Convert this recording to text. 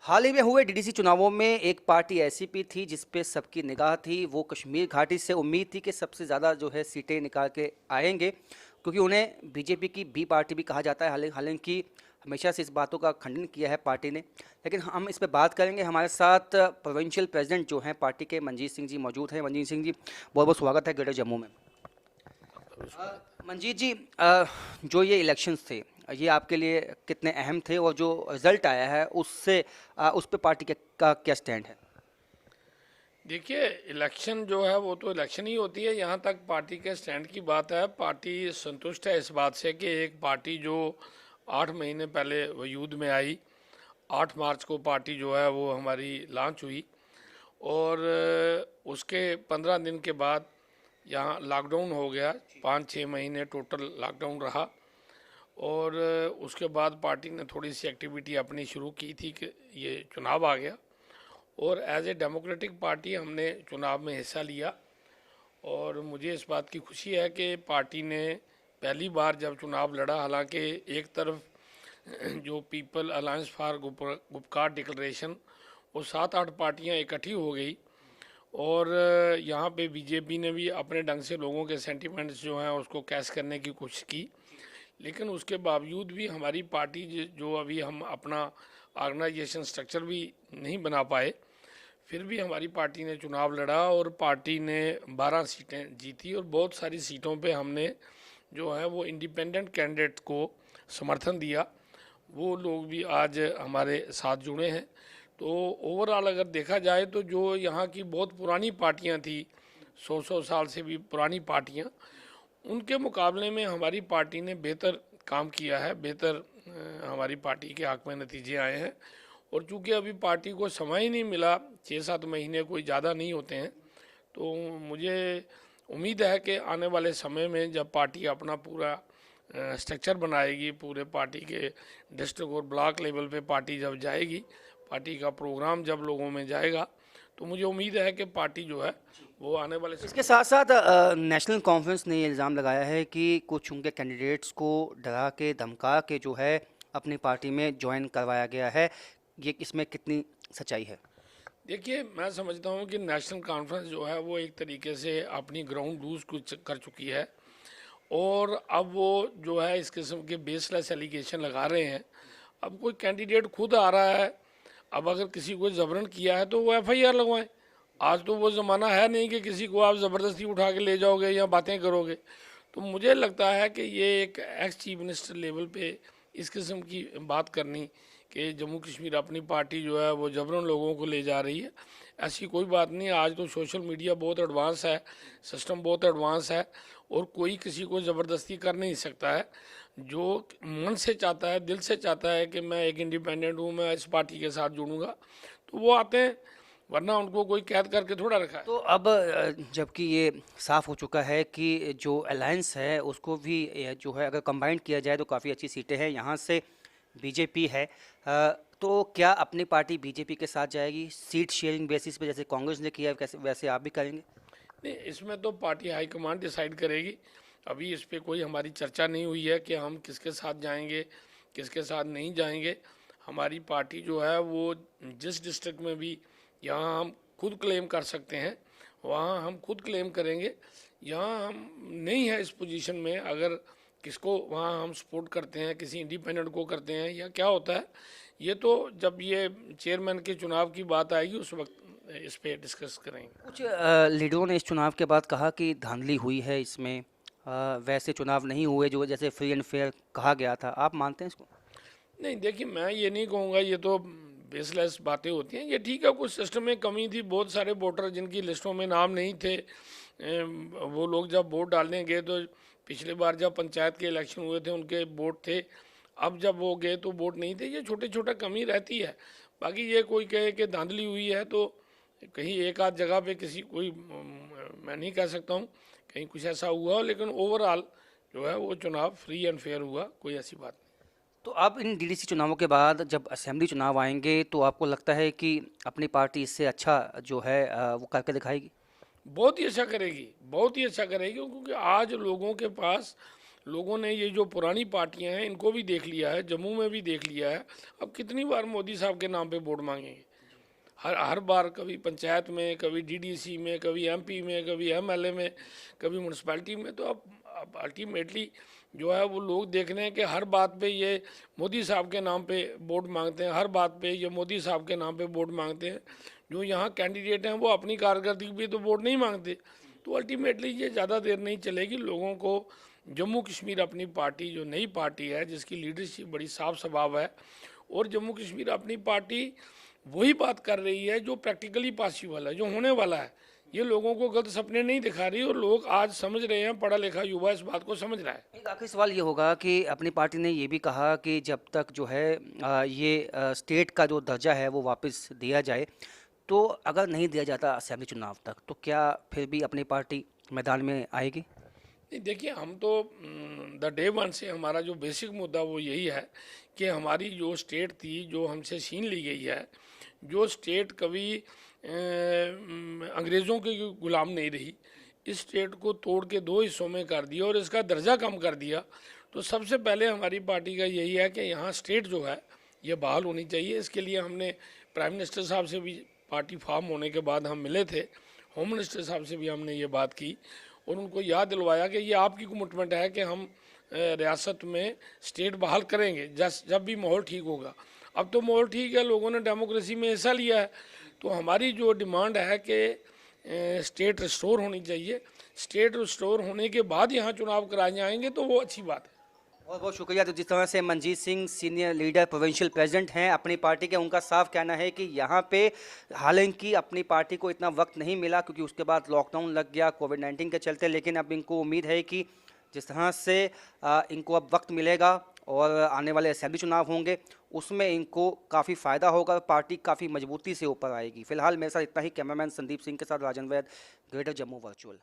हाल ही में हुए डीडीसी चुनावों में एक पार्टी ऐसी भी थी जिस पे सबकी निगाह थी। वो कश्मीर घाटी से उम्मीद थी कि सबसे ज़्यादा जो है सीटें निकाल के आएंगे, क्योंकि उन्हें बीजेपी की बी पार्टी भी कहा जाता है। हालांकि हमेशा से इस बातों का खंडन किया है पार्टी ने। लेकिन हम इस पे बात करेंगे। हमारे साथ प्रोविंशियल प्रेसिडेंट जो हैं पार्टी के, मंजीत सिंह जी मौजूद हैं। मंजीत सिंह जी, बहुत बहुत स्वागत है ग्रेटर जम्मू में। मंजीत जी, जो ये इलेक्शंस थे, ये आपके लिए कितने अहम थे, और जो रिजल्ट आया है उससे उस पे पार्टी का क्या स्टैंड है? देखिए, इलेक्शन जो है वो तो इलेक्शन ही होती है। यहाँ तक पार्टी के स्टैंड की बात है, पार्टी संतुष्ट है इस बात से कि एक पार्टी जो 8 महीने पहले वजूद में आई, 8 मार्च को पार्टी जो है वो हमारी लॉन्च हुई, और उसके 15 दिन के बाद यहाँ लॉकडाउन हो गया। 5-6 महीने टोटल लॉकडाउन रहा, और उसके बाद पार्टी ने थोड़ी सी एक्टिविटी अपनी शुरू की थी कि ये चुनाव आ गया, और एज ए डेमोक्रेटिक पार्टी हमने चुनाव में हिस्सा लिया। और मुझे इस बात की खुशी है कि पार्टी ने पहली बार जब चुनाव लड़ा, हालांकि एक तरफ जो people alliance for Gupkar declaration, वो 7-8 पार्टियां इकट्ठी हो गई, और यहाँ पे बीजेपी ने भी अपने ढंग से लोगों के सेंटिमेंट्स जो हैं उसको कैश करने की कोशिश की। लेकिन उसके बावजूद भी हमारी पार्टी जो अभी हम अपना ऑर्गेनाइजेशन स्ट्रक्चर भी नहीं बना पाए, फिर भी हमारी पार्टी ने चुनाव लड़ा और पार्टी ने 12 सीटें जीती, और बहुत सारी सीटों पे हमने जो है वो इंडिपेंडेंट कैंडिडेट को समर्थन दिया। वो लोग भी आज हमारे साथ जुड़े हैं। तो ओवरऑल अगर देखा जाए तो जो यहाँ की बहुत पुरानी पार्टियाँ थी, 100-100 साल से भी पुरानी पार्टियाँ, उनके मुकाबले में हमारी पार्टी ने बेहतर काम किया है। बेहतर हमारी पार्टी के हक में नतीजे आए हैं। और चूंकि अभी पार्टी को समय ही नहीं मिला, 6-7 महीने कोई ज़्यादा नहीं होते हैं, तो मुझे उम्मीद है कि आने वाले समय में जब पार्टी अपना पूरा स्ट्रक्चर बनाएगी, पूरे पार्टी के डिस्ट्रिक्ट और ब्लॉक लेवल पे पार्टी जब जाएगी, पार्टी का प्रोग्राम जब लोगों में जाएगा, तो मुझे उम्मीद है कि पार्टी जो है वो आने वाले इसके समय। साथ साथ नेशनल कॉन्फ्रेंस ने ये इल्ज़ाम लगाया है कि कुछ उनके कैंडिडेट्स को डरा के धमका के जो है अपनी पार्टी में ज्वाइन करवाया गया है। ये इसमें कितनी सच्चाई है? देखिए, मैं समझता हूँ कि नेशनल कॉन्फ्रेंस जो है वो एक तरीके से अपनी ग्राउंड लूज कुछ कर चुकी है, और अब वो जो है इस किस्म के बेसलेस एलिगेशन लगा रहे हैं। अब कोई कैंडिडेट खुद आ रहा है, अब अगर किसी को जबरन किया है तो वो एफआईआर लगवाएं। आज तो वो ज़माना है नहीं कि किसी को आप ज़बरदस्ती उठा के ले जाओगे या बातें करोगे। तो मुझे लगता है कि ये एक एक्स चीफ मिनिस्टर लेवल पे इस किस्म की बात करनी कि जम्मू कश्मीर अपनी पार्टी जो है वो जबरन लोगों को ले जा रही है, ऐसी कोई बात नहीं। आज तो सोशल मीडिया बहुत एडवांस है, सिस्टम बहुत एडवांस है, और कोई किसी को ज़बरदस्ती कर नहीं सकता है। जो मन से चाहता है, दिल से चाहता है कि मैं एक इंडिपेंडेंट हूँ, मैं इस पार्टी के साथ जुड़ूंगा, तो वो आते हैं, वरना उनको कोई कैद करके थोड़ा रखा है। तो अब जबकि ये साफ हो चुका है कि जो अलायंस है उसको भी जो है अगर कंबाइंड किया जाए तो काफ़ी अच्छी सीटें हैं, यहाँ से बीजेपी है। तो क्या अपनी पार्टी बीजेपी के साथ जाएगी सीट शेयरिंग बेसिस पे, जैसे कांग्रेस ने किया, कैसे वैसे आप भी करेंगे? नहीं, इसमें तो पार्टी हाईकमान डिसाइड करेगी। अभी इस पे कोई हमारी चर्चा नहीं हुई है कि हम किसके साथ जाएंगे, किसके साथ नहीं जाएंगे। हमारी पार्टी जो है वो जिस डिस्ट्रिक्ट में भी यहाँ हम खुद क्लेम कर सकते हैं, वहाँ हम खुद क्लेम करेंगे। यहाँ हम नहीं है इस पोजीशन में, अगर किसको वहाँ हम सपोर्ट करते हैं, किसी इंडिपेंडेंट को करते हैं या क्या होता है, ये तो जब ये चेयरमैन के चुनाव की बात आएगी उस वक्त इस पे डिस्कस करेंगे। कुछ लीडरों ने इस चुनाव के बाद कहा कि धांधली हुई है इसमें, वैसे चुनाव नहीं हुए जो जैसे फ्री एंड फेयर कहा गया था। आप मानते हैं इसको? नहीं, देखिए, मैं ये नहीं कहूँगा, ये तो बेसलेस बातें होती हैं। ये ठीक है, कुछ सिस्टम में कमी थी, बहुत सारे वोटर जिनकी लिस्टों में नाम नहीं थे, वो लोग जब वोट डालने गए तो पिछले बार जब पंचायत के इलेक्शन हुए थे उनके वोट थे, अब जब वो गए तो वोट नहीं थे। ये छोटे छोटा कमी रहती है। बाकी ये कोई कहे कि धांधली हुई है तो कहीं एक आध जगह पे किसी कोई मैं नहीं कह सकता हूँ कहीं कुछ ऐसा हुआ हो, लेकिन ओवरऑल जो है वो चुनाव फ्री एंड फेयर हुआ, कोई ऐसी बात नहीं। तो अब इन डीडीसी चुनावों के बाद जब असेंबली चुनाव आएंगे तो आपको लगता है कि अपनी पार्टी इससे अच्छा जो है वो करके दिखाएगी? बहुत ही अच्छा करेगी, बहुत ही अच्छा करेगी, क्योंकि आज लोगों के पास लोगों ने ये जो पुरानी पार्टियां हैं इनको भी देख लिया है, जम्मू में भी देख लिया है। अब कितनी बार मोदी साहब के नाम पे वोट मांगेंगे? हर बार कभी पंचायत में, कभी डीडीसी में, कभी एमपी में, कभी एमएलए में, कभी म्यूनसिपैलिटी में। तो अब अल्टीमेटली जो है वो लोग देख रहे हैं कि हर बात पे ये मोदी साहब के नाम पे वोट मांगते हैं, हर बात पे ये मोदी साहब के नाम पे वोट मांगते हैं। जो यहाँ कैंडिडेट हैं वो अपनी कारकर्दगी पे तो वोट नहीं मांगते। तो अल्टीमेटली ये ज़्यादा देर नहीं चलेगी। लोगों को जम्मू कश्मीर अपनी पार्टी, जो नई पार्टी है जिसकी लीडरशिप बड़ी साफ स्वभाव है, और जम्मू कश्मीर अपनी पार्टी वही बात कर रही है जो प्रैक्टिकली पॉसिबल है, जो होने वाला है। ये लोगों को गलत सपने नहीं दिखा रही, और लोग आज समझ रहे हैं, पढ़ा लिखा युवा इस बात को समझ रहा है। एक आखिरी सवाल ये होगा कि अपनी पार्टी ने ये भी कहा कि जब तक जो है स्टेट का जो दर्जा है वो वापस दिया जाए, तो अगर नहीं दिया जाता असेंबली चुनाव तक, तो क्या फिर भी अपनी पार्टी मैदान में आएगी? नहीं, देखिए, हम तो द डे वन से हमारा जो बेसिक मुद्दा वो यही है कि हमारी जो स्टेट थी, जो हमसे छीन ली गई है, जो स्टेट कभी अंग्रेज़ों के गुलाम नहीं रही, इस स्टेट को तोड़ के दो हिस्सों में कर दिया और इसका दर्जा कम कर दिया। तो सबसे पहले हमारी पार्टी का यही है कि यहाँ स्टेट जो है ये बहाल होनी चाहिए। इसके लिए हमने प्राइम मिनिस्टर साहब से भी पार्टी फॉर्म होने के बाद हम मिले थे, होम मिनिस्टर साहब से भी हमने ये बात की और उनको याद दिलवाया कि ये आपकी कमिटमेंट है कि हम रियासत में स्टेट बहाल करेंगे जब भी माहौल ठीक होगा। अब तो माहौल ठीक है, लोगों ने डेमोक्रेसी में हिस्सा लिया है। तो हमारी जो डिमांड है कि स्टेट रिस्टोर होनी चाहिए। स्टेट रिस्टोर होने के बाद यहाँ चुनाव कराए जाएंगे तो वो अच्छी बात है। बहुत बहुत शुक्रिया। तो जिस तरह से Manjeet Singh senior leader provincial president हैं अपनी पार्टी के, उनका साफ कहना है कि यहाँ पे हालांकि अपनी पार्टी को इतना वक्त नहीं मिला क्योंकि उसके बाद लॉकडाउन लग गया कोविड-19 के चलते, लेकिन अब इनको उम्मीद है कि जिस तरह से इनको अब वक्त मिलेगा और आने वाले असेंबली चुनाव होंगे उसमें इनको काफ़ी फ़ायदा होगा, पार्टी काफ़ी मजबूती से ऊपर आएगी। फिलहाल मेरे साथ इतना ही। कैमरामैन संदीप सिंह के साथ राजन वैद, ग्रेटर जम्मू वर्चुअल।